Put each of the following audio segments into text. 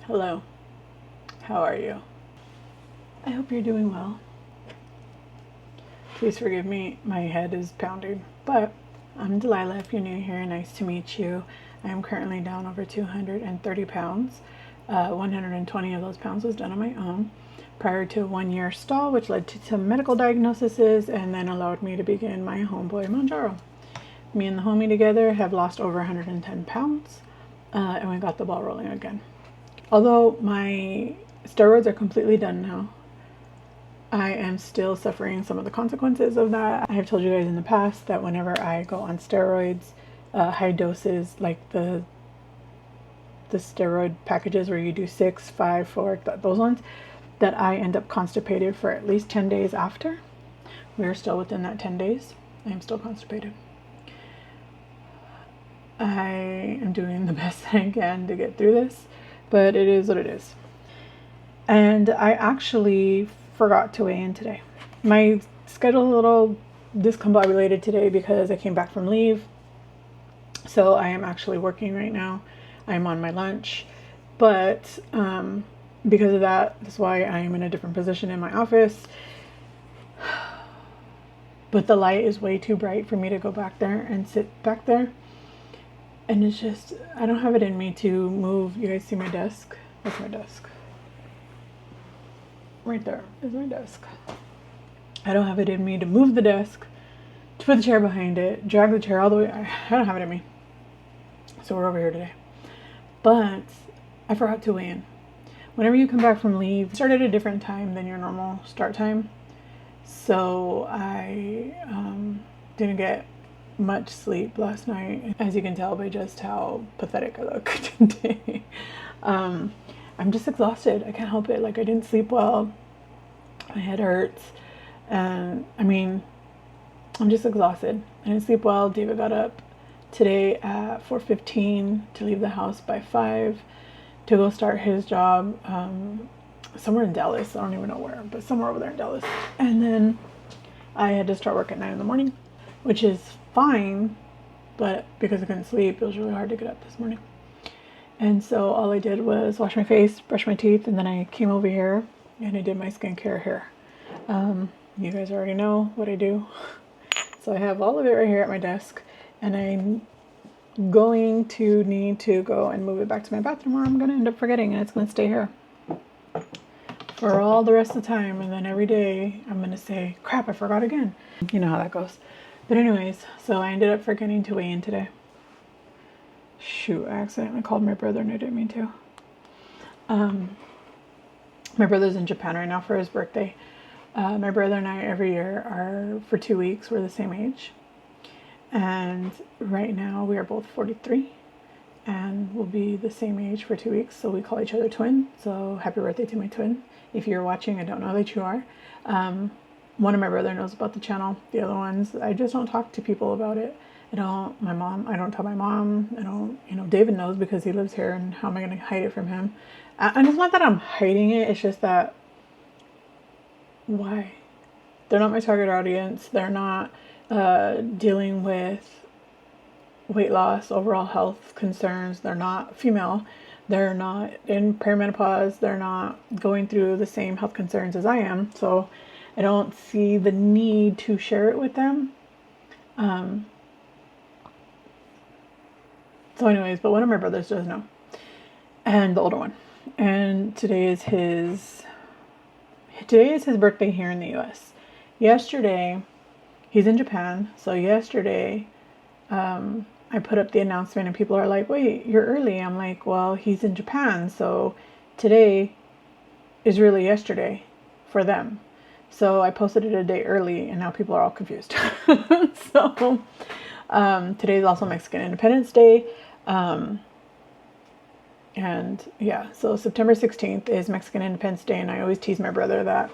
Hello, how are you? I hope you're doing well. Please forgive me, my head is pounding, but I'm Delilah. If you're new here, nice to meet you. I am currently down over 230 pounds. 120 of those pounds was done on my own prior to a 1 year stall, which led to some medical diagnoses and then allowed me to begin my homeboy Mounjaro. Me and the homie together have lost over 110 pounds and we got the ball rolling again. Although my steroids are completely done now, I am still suffering some of the consequences of that. I have told you guys in the past that whenever I go on steroids, high doses, like the steroid packages where you do 6, 5, 4, those ones, that I end up constipated for at least 10 days after. We are still within that 10 days. I am still constipated. I am doing the best I can to get through this, but it is what it is. And I actually forgot to weigh in today. My schedule is a little discombobulated today because I came back from leave. So I am actually working right now. I'm on my lunch. But because of that, that's why I am in a different position in my office. But the light is way too bright for me to go back there and sit back there. And it's just, I don't have it in me to move. You guys see my desk? That's my desk. Right there is my desk. I don't have it in me to move the desk, to put the chair behind it, drag the chair all the way. I don't have it in me. So we're over here today. But I forgot to weigh in. Whenever you come back from leave, start at a different time than your normal start time. So I didn't get much sleep last night, as you can tell by just how pathetic I look today. I'm just exhausted. I can't help it. Like, I didn't sleep well. My head hurts. And I'm just exhausted. I didn't sleep well. David got up today at 4:15 to leave the house by 5 to go start his job somewhere in Dallas. I don't even know where, but somewhere over there in Dallas. And then I had to start work at 9 in the morning, which is fine, but because I couldn't sleep, it was really hard to get up this morning. And so all I did was wash my face, brush my teeth, and then I came over here and I did my skincare here. You guys already know what I do. So I have all of it right here at my desk, and I'm going to need to go and move it back to my bathroom, or I'm going to end up forgetting and it's going to stay here for all the rest of the time. And then every day I'm going to say, crap, I forgot again. You know how that goes. But anyways, so I ended up forgetting to weigh in today. Shoot, I accidentally called my brother and I didn't mean to. My brother's in Japan right now for his birthday. My brother and I every year are for 2 weeks. We're the same age. And right now we are both 43 and we'll be the same age for 2 weeks. So we call each other twin. So happy birthday to my twin. If you're watching, I don't know that you are. One of my brother knows about the channel. The other ones, I just don't talk to people about it. I don't tell my mom. David knows because he lives here, and how am I going to hide it from him? And it's not that I'm hiding it. It's just that, why? They're not my target audience. They're not dealing with weight loss, overall health concerns. They're not female. They're not in perimenopause. They're not going through the same health concerns as I am. So I don't see the need to share it with them. So anyways, but one of my brothers does know. And the older one. And today is his birthday here in the US. Yesterday, he's in Japan. So yesterday, I put up the announcement and people are like, wait, you're early. I'm like, well, he's in Japan. So today is really yesterday for them. So I posted it a day early and now people are all confused. So today is also Mexican Independence Day. And yeah, so September 16th is Mexican Independence Day, and I always tease my brother that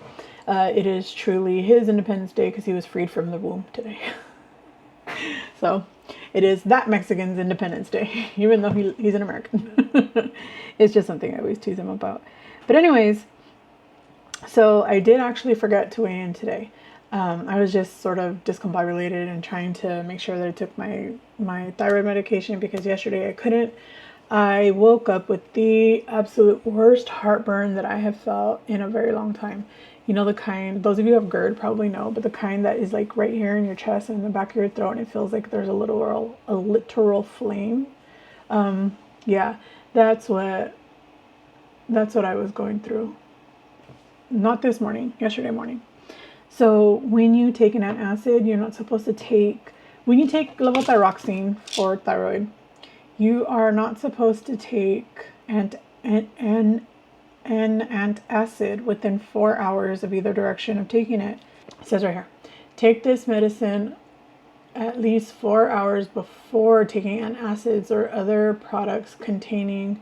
it is truly his Independence Day because he was freed from the womb today. So it is that Mexican's Independence Day, even though he's an American. It's just something I always tease him about. But anyways, so I did actually forget to weigh in today. I was just sort of discombobulated and trying to make sure that I took my thyroid medication because yesterday I couldn't. I woke up with the absolute worst heartburn that I have felt in a very long time. You know, the kind, those of you who have GERD probably know, but the kind that is like right here in your chest and in the back of your throat, and it feels like there's a literal flame. Yeah, that's what I was going through. Not this morning, yesterday morning. So when you take an antacid, you're not supposed to take, when you take levothyroxine for thyroid, you are not supposed to take an antacid within 4 hours of either direction of taking it. It says right here, take this medicine at least 4 hours before taking antacids or other products containing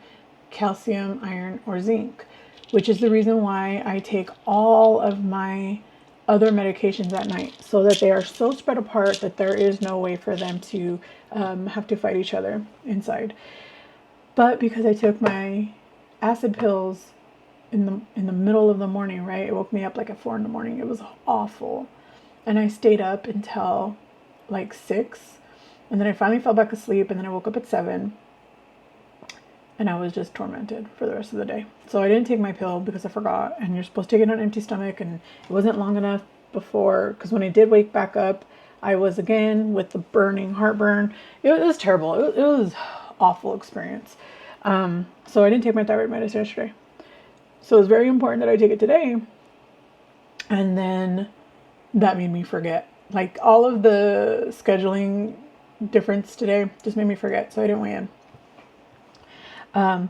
calcium, iron, or zinc, which is the reason why I take all of my other medications at night, so that they are so spread apart that there is no way for them to have to fight each other inside. But because I took my acid pills in the middle of the morning, right, it woke me up like at 4 in the morning. It was awful, and I stayed up until like 6, and then I finally fell back asleep, and then I woke up at 7, and I was just tormented for the rest of the day. So I didn't take my pill because I forgot, and you're supposed to take it on an empty stomach, and it wasn't long enough before, because when I did wake back up, I was again with the burning heartburn. It was terrible. It was awful experience. So I didn't take my thyroid medicine yesterday. So it's very important that I take it today. And then that made me forget. Like all of the scheduling difference today just made me forget. So I didn't weigh in.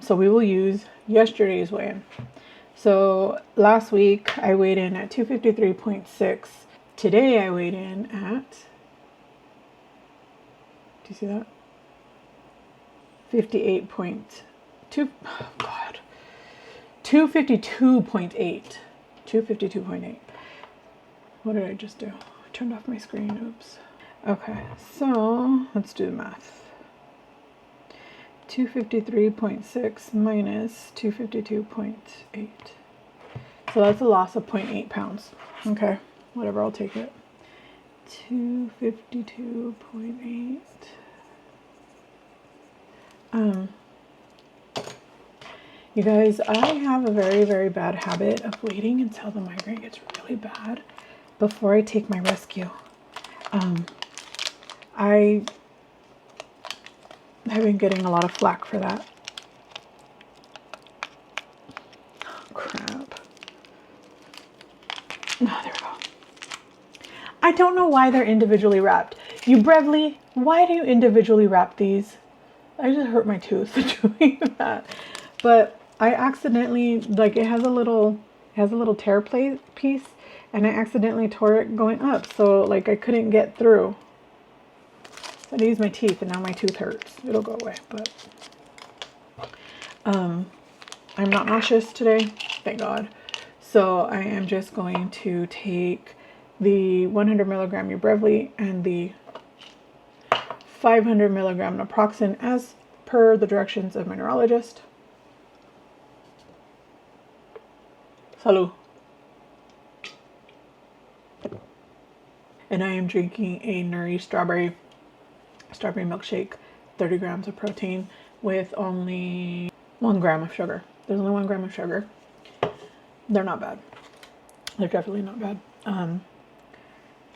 So we will use yesterday's weigh-in. So last week I weighed in at 253.6. Today I weighed in at, do you see that? 58.2, oh God, 252.8. 252.8. What did I just do? I turned off my screen, oops. Okay, so let's do the math. 253.6 minus 252.8. So that's a loss of 0.8 pounds. Okay, whatever, I'll take it. 252.8. You guys, I have a very, very bad habit of waiting until the migraine gets really bad before I take my rescue. I have been getting a lot of flack for that. Oh, crap. Oh, there we go. I don't know why they're individually wrapped. You Brevly, why do you individually wrap these? I just hurt my tooth doing that. But I accidentally, like, it has a little tear plate piece, and I accidentally tore it going up, so like I couldn't get through. So I used my teeth, and now my tooth hurts. It'll go away, but I'm not nauseous today, thank God. So I am just going to take the 100 milligram Ubrevely and the 500 milligram naproxen as per the directions of my neurologist. Salud. And I am drinking a Nourished strawberry milkshake, 30 grams of protein with only 1 gram of sugar. There's only 1 gram of sugar. They're not bad. They're definitely not bad.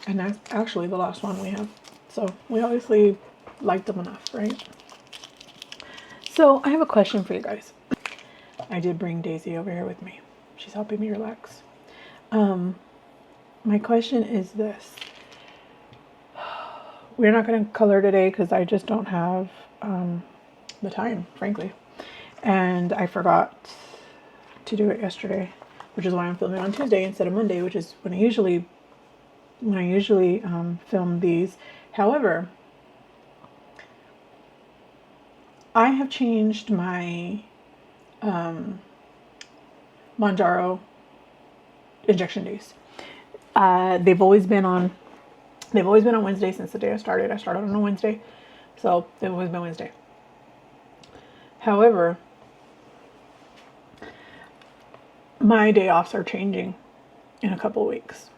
And that's actually the last one we have. So we obviously liked them enough, right? So I have a question for you guys. I did bring Daisy over here with me. She's helping me relax. My question is this. We're not going to color today because I just don't have the time, frankly. And I forgot to do it yesterday, which is why I'm filming on Tuesday instead of Monday, which is when I usually film these. However, I have changed my Mounjaro injection days. They've always been on Wednesday since the day I started. I started on a Wednesday, so they've always been Wednesday. However, my day offs are changing in a couple weeks.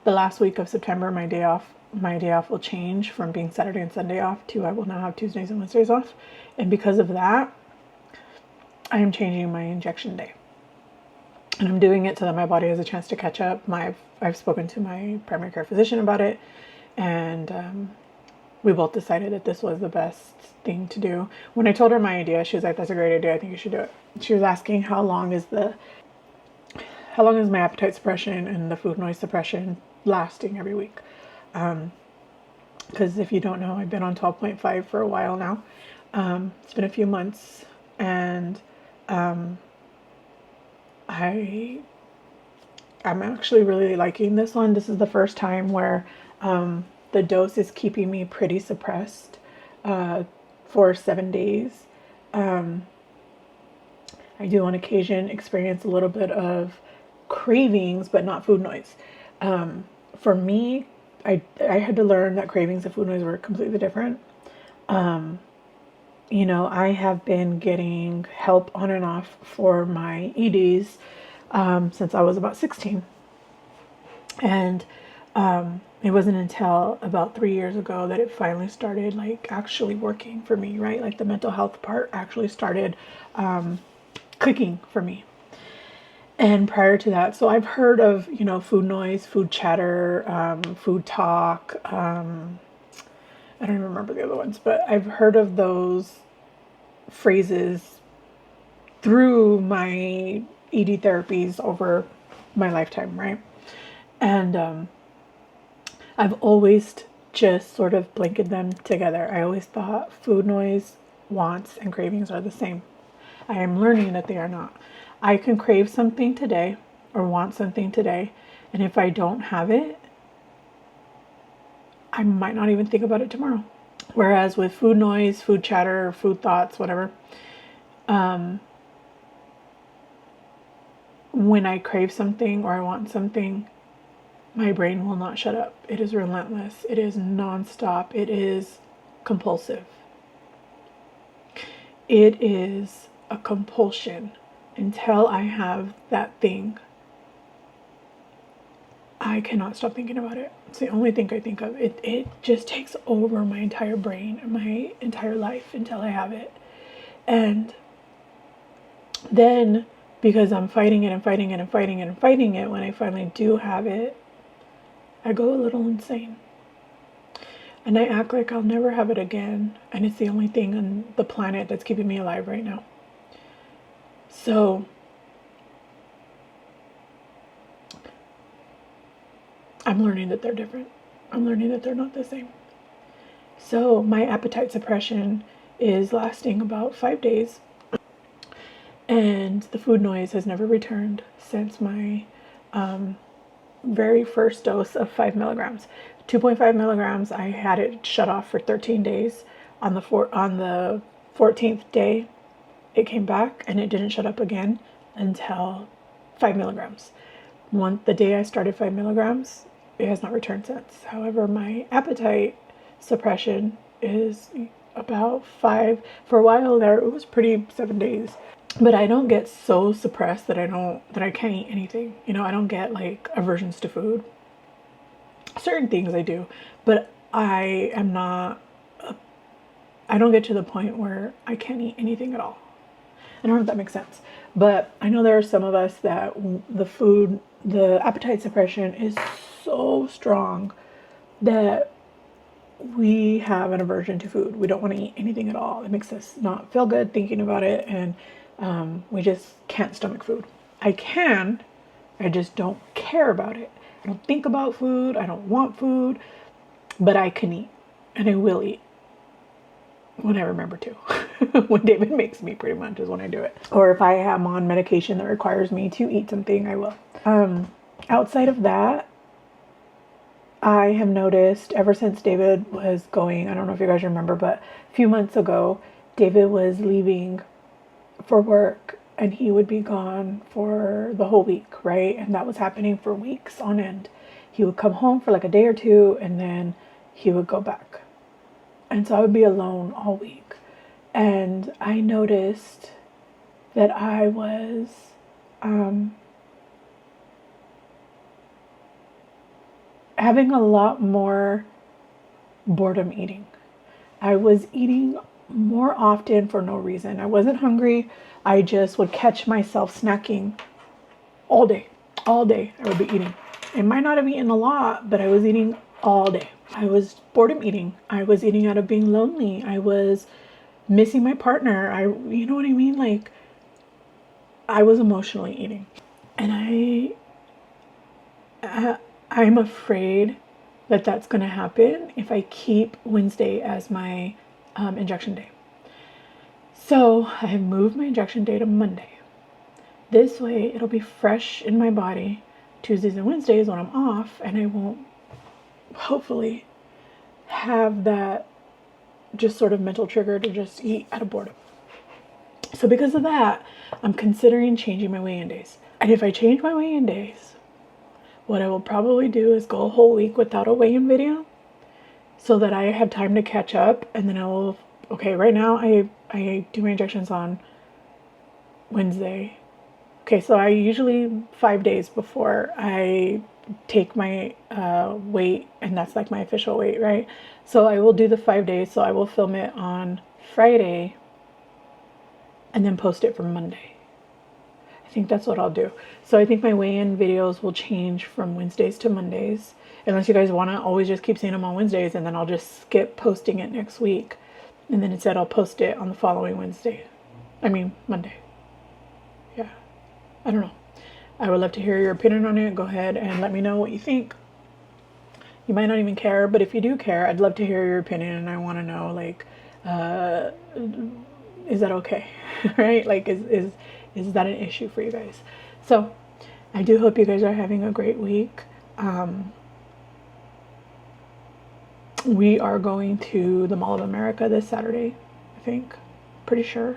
The last week of September, my day off will change from being Saturday and Sunday off to I will now have Tuesdays and Wednesdays off. And because of that, I am changing my injection day. And I'm doing it so that my body has a chance to catch up. I've spoken to my primary care physician about it, and we both decided that this was the best thing to do. When I told her my idea, she was like, "That's a great idea. I think you should do it." She was asking how long is my appetite suppression and the food noise suppression lasting every week? Because if you don't know, I've been on 12.5 for a while now. It's been a few months, and I'm actually really liking this one. This is the first time where the dose is keeping me pretty suppressed for 7 days. I do on occasion experience a little bit of cravings, but not food noise. For me, I had to learn that cravings and food noise were completely different. You know, I have been getting help on and off for my EDs since I was about 16. And it wasn't until about 3 years ago that it finally started like actually working for me, right? Like the mental health part actually started clicking for me. And prior to that, so I've heard of, you know, food noise, food chatter, food talk. I don't even remember the other ones, but I've heard of those phrases through my ED therapies over my lifetime, right? And I've always just sort of blanketed them together. I always thought food noise, wants, and cravings are the same. I am learning that they are not. I can crave something today or want something today, and if I don't have it, I might not even think about it tomorrow. Whereas with food noise, food chatter, food thoughts, whatever, when I crave something or I want something, my brain will not shut up. It is relentless. It is nonstop. It is compulsive. It is a compulsion. Until I have that thing, I cannot stop thinking about it. It's the only thing I think of. It just takes over my entire brain and my entire life until I have it. And then, because I'm fighting it and fighting it and fighting it and fighting it, when I finally do have it, I go a little insane. And I act like I'll never have it again. And it's the only thing on the planet that's keeping me alive right now. So I'm learning that they're different. I'm learning that they're not the same. So my appetite suppression is lasting about 5 days. And the food noise has never returned since my very first dose of 5 milligrams. 2.5 milligrams, I had it shut off for 13 days. On the 14th day, it came back and it didn't shut up again until 5 milligrams. The day I started 5 milligrams, it has not returned since. However, my appetite suppression is about 5. For a while there, it was pretty 7 days. But I don't get so suppressed that I can't eat anything. You know, I don't get like aversions to food. Certain things I do, but I don't get to the point where I can't eat anything at all. I don't know if that makes sense, but I know there are some of us that the appetite suppression is so strong that we have an aversion to food. We don't want to eat anything at all. It makes us not feel good thinking about it, and we just can't stomach food. I just don't care about it. I don't think about food. I don't want food, but I can eat, and I will eat when I remember to. When David makes me, pretty much is when I do it. Or if I am on medication that requires me to eat something, I will. Outside of that, I have noticed ever since David was going, I don't know if you guys remember, but a few months ago, David was leaving for work and he would be gone for the whole week, right? And that was happening for weeks on end. He would come home for like a day or two and then he would go back. And so I would be alone all week. And I noticed that I was having a lot more boredom eating. I was eating more often for no reason. I wasn't hungry. I just would catch myself snacking all day. All day I would be eating. I might not have eaten a lot, but I was eating all day. I was boredom eating. I was eating out of being lonely. I was missing my partner. You know what I mean? Like, I was emotionally eating. And I'm afraid that that's going to happen if I keep Wednesday as my injection day. So I have moved my injection day to Monday. This way it'll be fresh in my body Tuesdays and Wednesdays when I'm off, and I won't hopefully have that just sort of mental trigger to just eat out of boredom. So because of that, I'm considering changing my weigh-in days. And if I change my weigh-in days, what I will probably do is go a whole week without a weigh-in video so that I have time to catch up. And then I will, okay, right now I do my injections on Wednesday. Okay, so I usually 5 days before I take my weight, and that's like my official weight, right? So I will do the 5 days. So I will film it on Friday and then post it for Monday. I think that's what I'll do. So I think my weigh-in videos will change from Wednesdays to Mondays, unless you guys want to always just keep seeing them on Wednesdays, and then I'll just skip posting it next week, and then instead I'll post it on the following Monday. Yeah, I don't know. I would love to hear your opinion on it. Go ahead and let me know what you think. You might not even care, but if you do care, I'd love to hear your opinion, and I want to know, like, is that okay? Right? Like, is that an issue for you guys? So I do hope you guys are having a great week. We are going to the Mall of America this Saturday, I think. Pretty sure.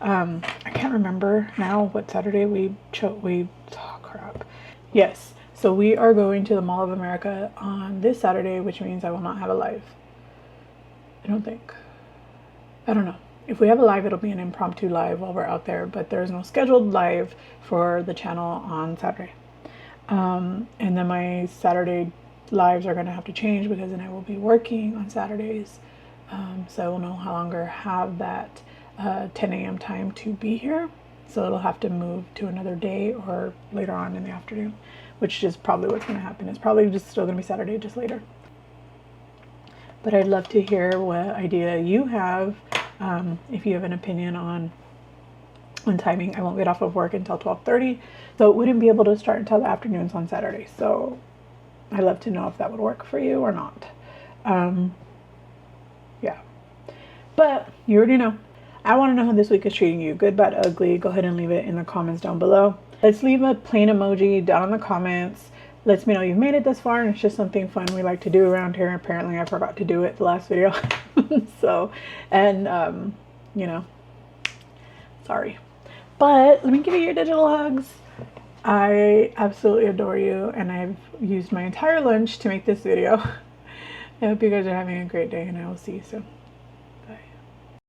I can't remember now what Saturday oh crap. Yes. So we are going to the Mall of America on this Saturday, which means I will not have a live. I don't think. I don't know. If we have a live, it'll be an impromptu live while we're out there, but there's no scheduled live for the channel on Saturday. And then my Saturday lives are going to have to change because then I will be working on Saturdays. So I will no longer have that 10 a.m. time to be here. So it'll have to move to another day or later on in the afternoon, which is probably what's going to happen. It's probably just still going to be Saturday, just later. But I'd love to hear what idea you have. If you have an opinion on timing. I won't get off of work until 12:30, so it wouldn't be able to start until the afternoons on Saturday. So I'd love to know if that would work for you or not. Yeah, but you already know. I want to know how this week is treating you. Good, bad, ugly. Go ahead and leave it in the comments down below. Let's leave a plain emoji down in the comments. Lets me know you've made it this far, and it's just something fun we like to do around here. Apparently I forgot to do it the last video. So, and you know, sorry, but let me give you your digital hugs. I absolutely adore you, and I've used my entire lunch to make this video. I hope you guys are having a great day, and I will see you soon.